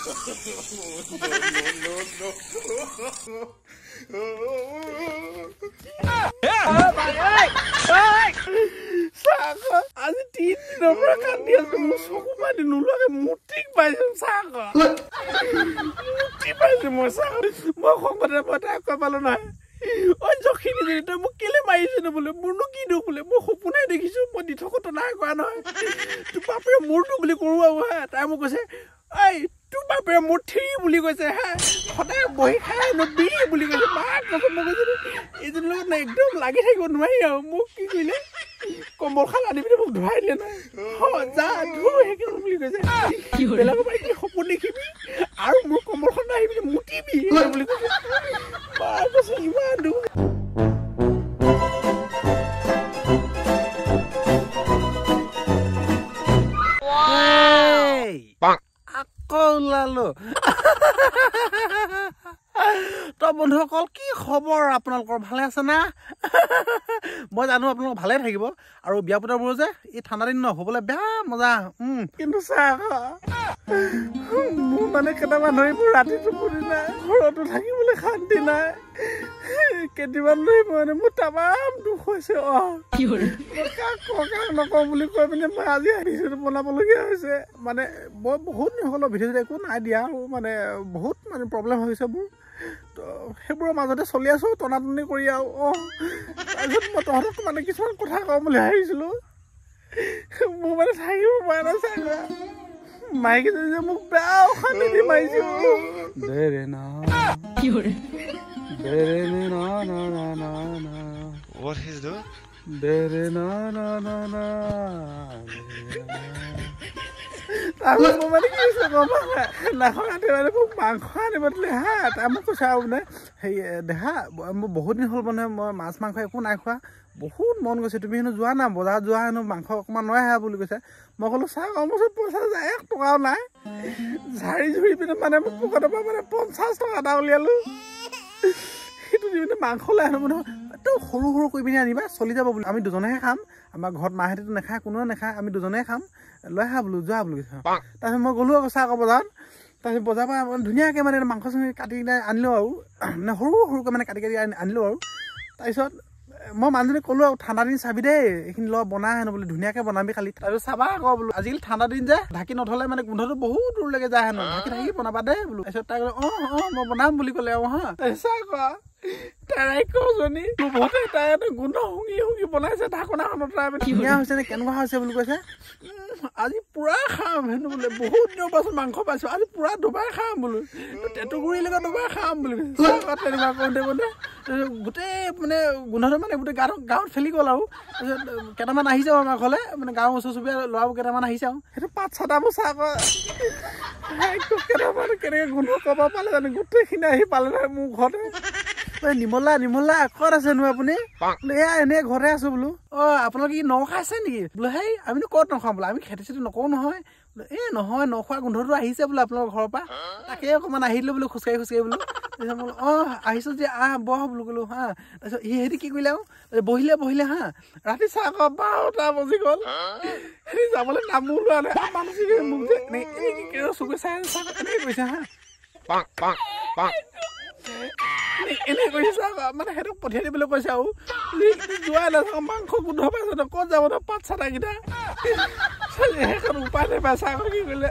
আজি 3 দিনৰ পৰা কান্দি আছো মোৰ চকু পানী নোলোৱাকে মুঠিক পাইছো চাক মুঠি পাইছো মই চাক মই খংতে মই তাক কৈ পালো নহয় ঐ জখিনি যদি তই মোক কেলে মাৰিছিলো বোলে মোৰনো কি দুখ বোলে মই সপোনাই দেখিছো মই দি থকতো নাই কৰা নহয় তোৰ বাপে মোৰটো বুলি কৰো আৰু হা তাই মোক কৈছে ঐ তোৰ বাপে মোৰ থ্ৰী বুলি কৈছে হা সদায় বহি খাই নবি বুলি কৈছে মাক কৈছে মই কৈছো এইজনীৰ লগত একদম লাগি থাকিব নোৱাৰি আৰু মোক কি কৰিলে কম্বল খাল আনি পিনে মোক ধুৱাই দিলে নহয় যা ধু সেইখিনি বুলি কৈছে বেলেগৰ পৰা কি সপোন দেখিবি আৰু মোৰ কম্বলখন আহি পিনে মুটিবি বুলি কৈছে মাক কৈছে ইমান দুখ ওলালো তো বন্ধুসকল কি খবৰ আপোনালোকৰ ভালে আছে না মই জানো আপোনালোক ভালে থাকিব আৰু বিয়া পতাবোৰ যে এই ঠাণ্ডা দিন নহ'বলৈ বেয়া মজা কিন্তু চাহ মোৰ মানে কেইটামান ধৰি মোৰ ৰাতি টোপনি নাই ঘৰতো থাকিবলৈ শান্তি নাই কেইদিনমান ধৰি মানে মোৰ তামাম দুখ হৈছে কাক নকওঁ বুলি কৈ পিনে মই আজি ভিডিঅ'টো বনাবলগীয়া হৈছে মানে মই বহুত সকলো ভিডিঅ'ত একো নাই দিয়া আৰু মানে বহুত মানে প্ৰব্লেম হৈছে মোৰ তো সেইবোৰৰ মাজতে চলি আছো টনাটনি কৰি আৰু তাৰপিছত মই তহঁতক মানে কিছুমান কথা কওঁ বুলি ভাবিছিলোঁ মোৰ মানে থাকিব পৰা নাই চাই মাইকীজনী যে মোক বেয়া অশান্তি দি মাৰিছো What is that? তাৰপিছত মই মানে কি হৈছে গম নাখাওঁতে মানে মোক মাংস আনিব দিলে হা তাৰ মোক কৈছে আৰু মানে হেৰি দেহা মোৰ বহুত দিন হ'ল মানে মই মাছ মাংস একো নাই খোৱা বহুত মন গৈছে তুমি হেনো যোৱা না বজাৰত যোৱা হেনো মাংস অকণমান লৈ আহা বুলি কৈছে মই ক'লো চাহ মোৰ ওচৰত পইচা যায় 1 টকাও নাই ঝাৰি ঝুৰি পিনে মানে মোক পকেটৰ পৰা মানে 50 টকা এটা উলিয়ালোঁ সেইটো দি পিনে মাংস লৈ আনো নহয় তো সৰু সৰু কৰি পিনে আনিবা চলি যাব বুলি আমি দুজনেহে খাম আমাৰ ঘৰত মাহঁতেতো নাখায় কোনেও নাখায় আমি দুজনেহে খাম লৈ আহা বোলো যোৱা বুলি কৈছে তাৰপিছত মই গ'লোঁ আকৌ চাহ আকৌ বজাৰত তাৰপিছত বজাৰৰ পৰা ধুনীয়াকৈ মানে মাংস চাংস কাটি কিনে আনিলোঁ আৰু মানে সৰু সৰুকৈ মানে কাটি আনিলোঁ আৰু তাৰপিছত মই মানুহজনীক ক'লোঁ আৰু ঠাণ্ডা দিন চাবি দেই এইখিনি ল বনাই হেনো বুলি ধুনীয়াকৈ বনাবি খালি তাৰপিছত চাবা আকৌ বোলো আজিকালি ঠাণ্ডা দিন যে ঢাকি নথ'লে মানে গোন্ধটো বহুত দূৰলৈকে যায় হেনো ঢাকি বনাবা দেই বোলো তাৰপিছত তাই ক'লে মই বনাম বুলি ক'লে আৰু হা তাৰপিছত আকৌ তাই কজনী বহুতে তাই এটা গোন্ধ শুঙি বনাইছে ঢাকনাখনত তাই মানে ধুনীয়া হৈছে নে কেনেকুৱা হৈছে বুলি কৈছে আজি পুৰা খাম হেনো বোলে বহুত দিনৰ পাছত মাংস পাইছোঁ আজি পুৰা দুবাৰ খাম বোলো টেটুগুৰিৰ লগত দুবাৰ খাম বুলি কৈছে তেনেকুৱা কৰোঁতে গোটেই মানে গোন্ধটো মানে গোটেই গাঁৱত ফেলি গ'ল আৰু তাৰপিছত কেইটামান আহিছে আমাৰ ঘৰলৈ মানে গাঁৱৰ ওচৰ চুবুৰীয়া ল'ৰাবোৰ কেইটামান আহিছে আৰু সেইটো পাত চাটাবোৰ চাহ আকৌ কেইটামান কেনেকৈ গোন্ধ ক'ব পালে জানো গোটেইখিনি আহি পালে নহয় মোৰ ঘৰতে নিমলা ক'ত আছে নো আপুনি এয়া এনেই ঘৰতে আছো বোলো আপোনালোকে কি নখাইছে নেকি বোলো হেই আমিনো ক'ত নখাওঁ বোলো আমি খেতি চেতি নকৰোঁ নহয় নহয় নখোৱা গোন্ধটো আহিছে বোলো আপোনালোকৰ ঘৰৰ পৰা তাকে অকণমান আহিলোঁ বোলো খোজকাঢ়ি বোলো তাৰপিছত বোলো আহিছোঁ যে বহ বোলো ক'লো হা তাৰপিছত সিহঁতি কি কৰিলে আৰু বহিলে হা ৰাতি চাহ আকৌ 12টা বাজি গ'ল সিহঁতি যাবলৈ নামো লোৱা নাই মানুহজনী মোক যে এনেকৈ চকুৱে চাই এনেকৈ কৈছে হা এনে কৈছে মানে সিহঁতক পঠিয়াই দিবলৈ কৈছে আৰু যোৱাই নাথাকক মাংস গোন্ধ পাইছে ক'ত যাব ন পাত চাটাকেইটা সেইখন উপায় নাপায় চাহ কি কৰিলে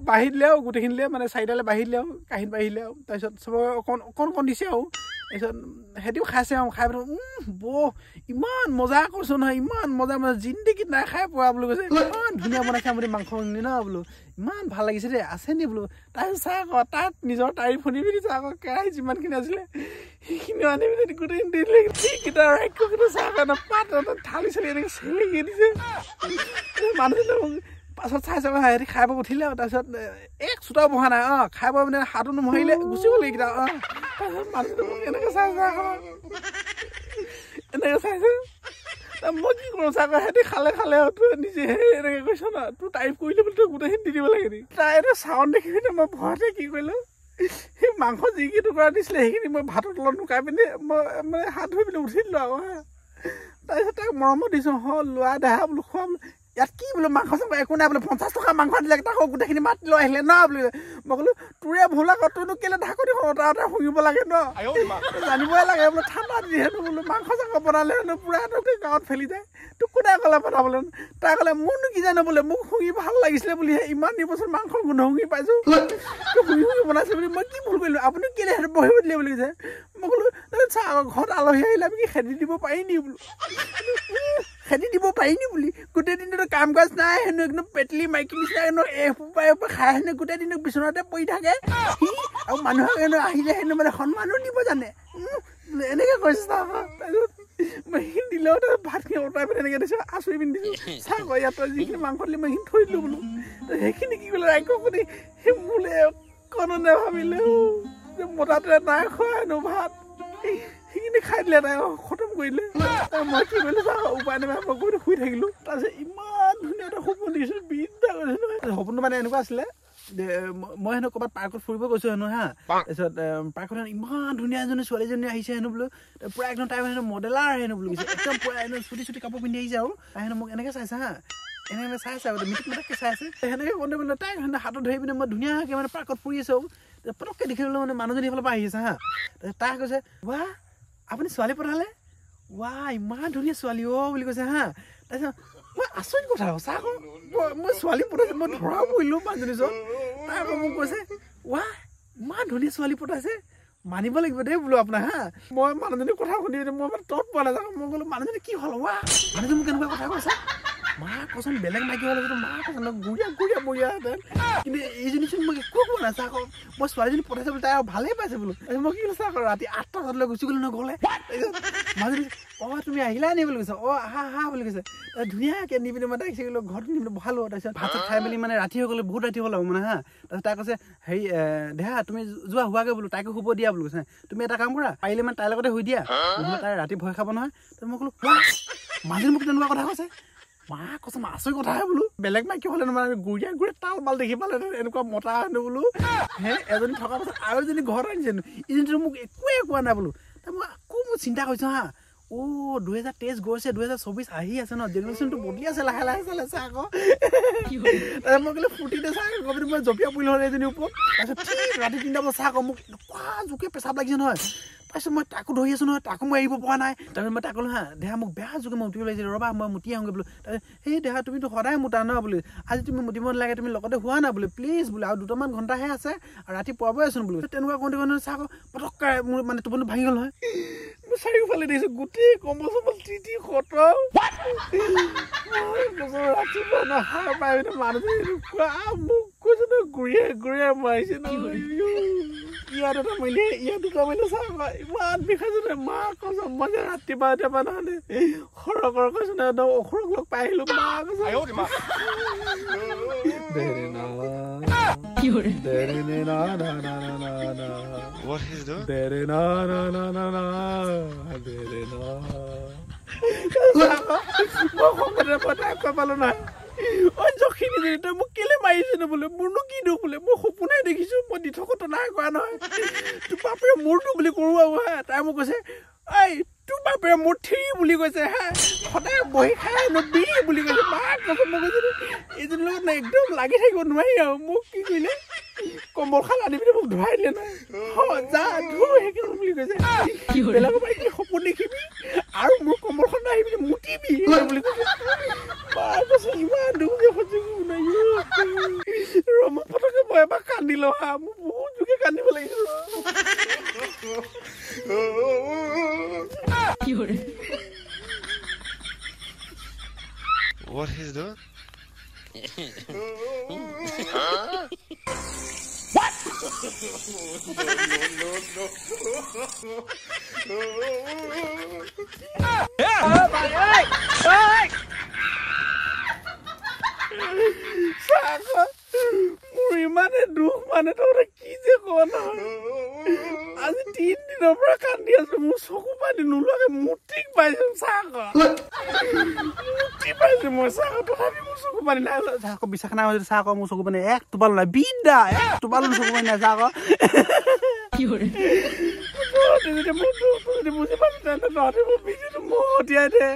বাঢ়ি দিলে আৰু গোটেইখিনিলে মানে 4টালৈ বাঢ়ি দিলে আৰু কাঁহীত বাঢ়িলে আৰু তাৰপিছত চবৰে অকণ দিছে আৰু তাৰপিছত সিহঁতিও খাইছে আৰু খাই পেলাই ইমান মজা কৈছোঁ নহয় ইমান মজা জিন্দেগীত নাই খাই পোৱা বুলি কৈছে ইমান ধুনীয়া বনাইছে আপুনি মাংস ন বোলো ইমান ভাল লাগিছে দেই আছে নি বোলো তাৰপিছত চাহ আকৌ তাত নিজৰ তাৰিফ শুনি পিনি চাহ আকৌ কেৰাহী যিমানখিনি আছিলে সেইখিনিও আনি পিনি গোটেইখিনি দিলে ঠিককেইটা ৰাক্ষসকেইটা চাহ কাৰণে পাত থালি চালি এনেকৈ চেলেকি দিছে মানুহজনে পাছত চাইছে সিহঁতি খাই বৈ উঠিলে আৰু তাৰপিছত এক চোতাও বহা নাই খাই বৈ মানে হাতো নোমোহাৰিলে গুচি গ'ল এইকেইটা তাৰপিছত মানুহজনে এনেকৈ চাইছে এনেকৈ চাইছে মই কি কৰোঁ চাগৈ সিহঁতি খালে তোৰ নিজে এনেকৈ কৈছ ন তোৰ তাৰিফ কৰিলে বুলি তই গোটেইখিনি দি দিব লাগে নেকি তাই এটা চাউণ্ড দেখি পিনে মই ভয়তে কি কৰিলোঁ সেই মাংস যি কি টুকুৰা দিছিলে সেইখিনি মই ভাতৰ তলত নুকাই পিনি মই মানে হাত ধুই পিনে উঠি দিলোঁ আৰু তাৰপিছত তাক মৰমত দিছোঁ লোৱা দেহা বোলো খোৱা ইয়াত কি বোলো মাংস চাংস একো নাই বোলে 50 টকা মাংস দিলে তাকো গোটেইখিনি মাতি লৈ আহিলে ন বোলে মই ক'লো তোৰে ভুল আকৌ তইনো কেলে ঢাকনি খৰটা শুনিব লাগে ন জানিবই লাগে বোলো ঠাণ্ডা যিহেতু বোলো মাংস চাংস বনালে পুৰা গাঁৱত ফেলি যায় তোক কোনে ক'লে বনাবলৈ তাই ক'লে মোৰনো কি জানো বোলে মোক শুঙি ভাল লাগিছিলে বুলিহে ইমান দিবচোন মাংস গোন্ধ শুঙি পাইছোঁ শুঙি বনাইছে বুলি মই কি ভুল কৰিলোঁ আপুনি কেলে বহিব দিলে বুলি কৈছে মই ক'লো চাহ ঘৰত আলহী আহিলে আমি কি খেদি দিব পাৰি নি বোলো খেদি দিব পাৰি নি বুলি গোটেই দিনটো কাম কাজ নাই হেনো একদম পেটলি মাইকী নিচিনা হেনো এসোপাই খাই হেনো গোটেই দিনটো বিচনাতে পৰি থাকে আৰু মানুহক হেনো আহিলে হেনো মানে সন্মানো দিব জানে এনেকৈ কৈছে তাৰপিছত মই সেইখিনি দিলেও তাৰ ভাতখিনি অঁতাই পিনে এনেকৈ দিছোঁ আঁচুৰি পিন্ধি দিছোঁ চাহ কয় ইয়াত যিখিনি মাংস দিলে মই সেইখিনি থৈ দিলোঁ বোলো সেইখিনি কি কৰিলে ৰাইক আপুনি সেই বোলে অকণো নেভাবিলে মতাটোৱে নাই খোৱা হেনো ভাত সেইখিনি খাই দিলে তাই খতম কৰিলে মই কি কৰিলোঁ চাহ উপায় নাপায় মই গৈ শুই থাকিলোঁ তাৰপিছত ইমান ধুনীয়া এটা সপোন দেখিছোঁ বিদ্যা কৰিছোঁ নহয় সপোনটো মানে এনেকুৱা আছিলে মই হেনো ক'ৰবাত পাৰ্কত ফুৰিব গৈছোঁ হেনো হা তাৰপিছত পাৰ্কত হেনো ইমান ধুনীয়া এজনী ছোৱালীজনী আহিছে হেনো বোলো পূৰা একদম তাই হেনো মডেলাৰ হেনো বুলি কৈছে একদম পূৰা হেনো চুটি কাপোৰ পিন্ধি আহিছে আৰু তাই হেনো মোক এনেকৈ চাইছে হা এনেকৈ চাইছে আৰু মিটিক মিটাককৈ চাই আছে সেনেকৈ কওঁতে মানে তাই হেনো হাতত ধৰি পিনে মই ধুনীয়াকৈ মানে পাৰ্কত ফুৰি আছোঁ পটককৈ দেখিবলৈ মানে মানুহজনী ফালৰ পৰা আহি আছে হা তাৰপিছত তাই কৈছে ৱাহ আপুনি ছোৱালী পঠালে ৱাহ ইমান ধুনীয়া ছোৱালী অ' বুলি কৈছে হা তাৰপিছত মই আচৰিত কথা সঁচা আকৌ মই ছোৱালী পঠাইছোঁ মই ধৰা পৰিলোঁ মানুহজনী ওচৰত তাই আকৌ মোক কৈছে ৱাহ ইমান ধুনীয়া ছোৱালী পঠাইছে মানিব লাগিব দেই বোলো আপোনাৰ হা মই মানুহজনীৰ কথা শুনি মই মানে তত পোৱা নাযাওঁ মই বোলো মানুহজনী কি হ'ল ৱাহ মানুহজনী মোক কেনেকুৱা কথা কৈছে মা কচোন বেলেগ মাইকী হ'লে মা কচোন গুৰিয়া বঢ়িয়াহেঁতেন কিন্তু এইজনীচোন মোক একো কোৱা নাই চাহ আকৌ মই ছোৱালীজনী পঠাইছে বোলো তাই আৰু ভালেই পাইছে বোলো মই কি কৈছোঁ আকৌ ৰাতি 8টা বজালৈ গুচি গ'লো ন ঘৰলৈ মাজনী অঁ তুমি আহিলা নি বুলি কৈছে অঁ আহা বুলি কৈছে ধুনীয়াকৈ নি পিনে মই তাইক গ'লো ঘৰত নি পিনে বহালোঁ তাৰপিছত ভাত চাত খাই মেলি মানে ৰাতি হৈ গ'লে বহুত ৰাতি হ'ল আৰু মানে হা তাৰপিছত তাই কৈছে হেৰি দেহা তুমি যোৱা হোৱাকৈ বোলো তাইকো শুব দিয়া বোলো কৈছে তুমি এটা কাম কৰা পাৰিলে মানে তাইৰ লগতে শুই দিয়া নহ'লে তাই ৰাতি ভয় খাব নহয় তাৰপিছত মই ক'লো মাজনী মোক তেনেকুৱা কথা কৈছে মা কৈছে আচৰিত কথাহে বোলো বেলেগ মাইকী হ'লে মানে গুৰিয়া তাল মাল দেখি পালে এনেকুৱা মতা হেনো বোলো হে এজনী থকাৰ পাছত আৰু এজনী ঘৰত আনিছে ইজনীটো মোক একোৱে কোৱা নাই বোলো তাৰ মই আকৌ মই চিন্তা কৰিছোঁ হা 2023 গৈছে 2024 আহি আছে ন জেনেৰেশ্যনটো বদলি আছে লাহে লাহে চলাইছে আকৌ তাৰপিছত মই ক'লে ফুটিতে চাহ আকৌ মই জপিয়া পৰিলোঁ হ'ল এজনীৰ ওপৰত তাৰপিছত ঠিক ৰাতি 3টা বজাত চাহ আকৌ মোক এনেকুৱা জোকে পেচাব লাগিছে নহয় তাৰপিছত মই তাকো ধৰি আছোঁ নহয় তাকো মই এৰিব পৰা নাই তাৰপিছত মই তাক ক'লোঁ হা দেহা মোক বেয়া জোকে মই মুতিব লাগিছে ৰ'বা মই মুতি আহোঁগৈ বোলো তাৰপিছত সেই দেহা তুমিতো সদায় মুতা ন বোলো আজি তুমি মুতিব নালাগে তুমি লগতে হোৱা না বোলে প্লিজ বোলে আৰু 2টামান ঘণ্টাহে আছে আৰু ৰাতি পোৱাবই আছোন বোলো তেনেকুৱা কৰোঁতে চাহ আকৌ পটককৈ মোৰ মানে টোপনি ভাঙি গ'ল নহয় মই চাৰিওফালে দেখিছোঁ গোটেই কম্বল চম্বল তিতি খতম ৰাতিপুৱা নহাৰ পাই মানুহজনী এনেকুৱা মোক কৈছে ন গুৰিয়াই মাৰিছে ন ইয়াত এটা মাৰিলে ইয়াত 2টা মাৰিলে চাহ ইমান বিষাইছোঁ নে মা কৈছোঁ মই যে ৰাতিপুৱা এতিয়াৰপৰা নহ'লে সৰকৰ কৈছোঁ ন একদম অসুৰক লগ পাই আহিলোঁ মা কৈছোঁ পালোঁ নাই অঞ্চখিনি যদি তই মোক কেলে মাৰিছে নো বোলে মোৰনো কি দুখ বোলে মই সপোনাই দেখিছোঁ মই দি থকতো নাই কৰা নহয় তোৰ বাপেৰে মোৰটো বুলি কৰোঁ আৰু হা তাই মোক কৈছে এই তোৰ বাপেৰে মোৰ থ্ৰী বুলি কৈছে হা সদায় বহি খাই বি বুলি কৈছে মাক কৈছে মই কৈছোঁ এইজনীৰ লগত একদম লাগি থাকিব নোৱাৰি আৰু মোক কি কৰিলে কম্বলখন আনি পিনে মোক ধুৱাই দিলে নহয় যা ধু সেইখিনি বুলি কৈছে বেলেগৰ পৰা কি সপোন দেখিবি আৰু মোৰ কম্বলখন আহি পিনে মুতিবি বুলি কৈছে মাক কৈছে ইমান দুখ যে সহ্য নাই মই পটককৈ মই এবাৰ কান্দিলোঁ হা মোক বহুত জোকে কান্দিব লাগিছিল What he's doing? What? মোৰ ইমানে দুখ মানে তহঁতে কি যে কোৱা নহয় আজি 3 দিনৰ পৰা কান্দি আছো মোৰ চকু পানী নোলোৱাকে মুটিক পাইছো চাহ মুটি পাইছো মই চাহ তথাপি মোৰ চকু পানী নাই চাহ বিশ্বাস নাই চাহ মোৰ চকু পানী এক টোপাল নাই বিন্দা এক টোপাল চকু পানী নাই চাহ কি কৰে বুজি পাবি তহঁতে মোৰ বিজিটো মতিয়াই দে